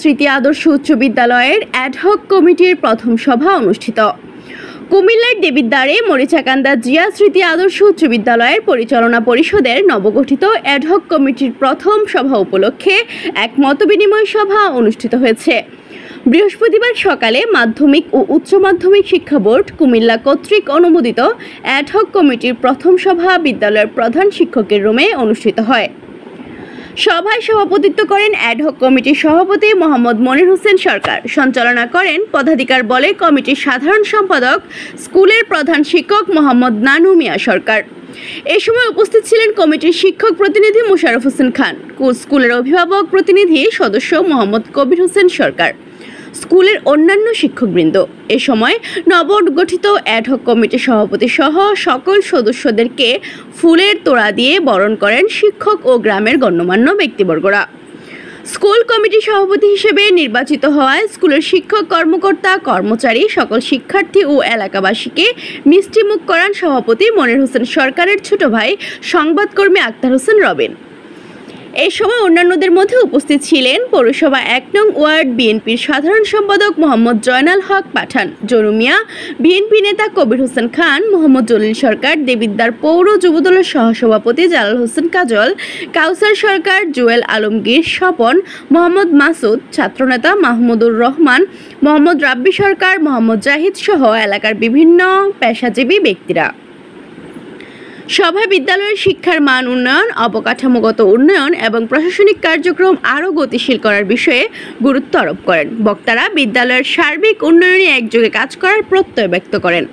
স্মৃতি আদর্শ উচ্চ বিদ্যালয়ের অ্যাডহক কমিটির প্রথম সভা অনুষ্ঠিত। কুমিল্লার দেবিদ্বারে মরিচাকান্দা জিয়া স্মৃতি আদর্শ উচ্চ বিদ্যালয়ের পরিচালনা পরিষদের নবগঠিত অ্যাডহক কমিটির প্রথম সভা উপলক্ষে এক মতবিনিময় সভা অনুষ্ঠিত হয়েছে। বৃহস্পতিবার সকালে মাধ্যমিক ও উচ্চ মাধ্যমিক শিক্ষা বোর্ড কুমিল্লা কর্তৃক অনুমোদিত অ্যাডহক কমিটির প্রথম সভা বিদ্যালয়ের প্রধান শিক্ষকের রুমে অনুষ্ঠিত হয়। সভায় সভাপতিত্ব করেন অ্যাডহক কমিটির সভাপতি মোহাম্মদ মনির হোসেন সরকার। সঞ্চালনা করেন পদাধিকার বলে কমিটির সাধারণ সম্পাদক স্কুলের প্রধান শিক্ষক মোহাম্মদ নানু মিয়া সরকার। এ সময় উপস্থিত ছিলেন কমিটির শিক্ষক প্রতিনিধি মোশাররফ হোসেন খান, স্কুলের অভিভাবক প্রতিনিধি সদস্য মোহাম্মদ কবির হোসেন সরকার, স্কুলের অন্যান্য শিক্ষকবৃন্দ। এ সময় নবগঠিত অ্যাডহক কমিটির সভাপতি সহ সকল সদস্যদেরকে ফুলের তোড়া দিয়ে বরণ করেন শিক্ষক ও গ্রামের গণ্যমান্য ব্যক্তিবর্গরা। স্কুল কমিটির সভাপতি হিসেবে নির্বাচিত হওয়ায় স্কুলের শিক্ষক, কর্মকর্তা, কর্মচারী, সকল শিক্ষার্থী ও এলাকাবাসীকে মিষ্টিমুখ করান সভাপতি মনির হোসেন সরকারের ছোট ভাই সংবাদকর্মী আক্তার হোসেন রবিন। এই সময় অন্যান্যদের মধ্যে উপস্থিত ছিলেন পৌরসভা ১ নং ওয়ার্ড বিএনপির সাধারণ সম্পাদক মোহাম্মদ জয়নাল হক পাঠান, জনুমিয়া বিএনপি নেতা কবির হোসেন খান, মোহাম্মদ জলিল সরকার, দেবিদ্বার পৌর যুবদলের সহসভাপতি জালাল হোসেন কাজল, কাউসার সরকার, জুয়েল আলমগীর স্বপন, মোহাম্মদ মাসুদ, ছাত্রনেতা মাহমুদুর রহমান, মোহাম্মদ রাব্বি সরকার, মোহাম্মদ জাহিদ সহ এলাকার বিভিন্ন পেশাজীবী ব্যক্তিরা। সভায় বিদ্যালয়ের শিক্ষার মান উন্নয়ন, অবকাঠামোগত উন্নয়ন এবং প্রশাসনিক কার্যক্রম আরও গতিশীল করার বিষয়ে গুরুত্ব আরোপ করেন। বক্তারা বিদ্যালয়ের সার্বিক উন্নয়নে একযোগে কাজ করার প্রত্যয় ব্যক্ত করেন।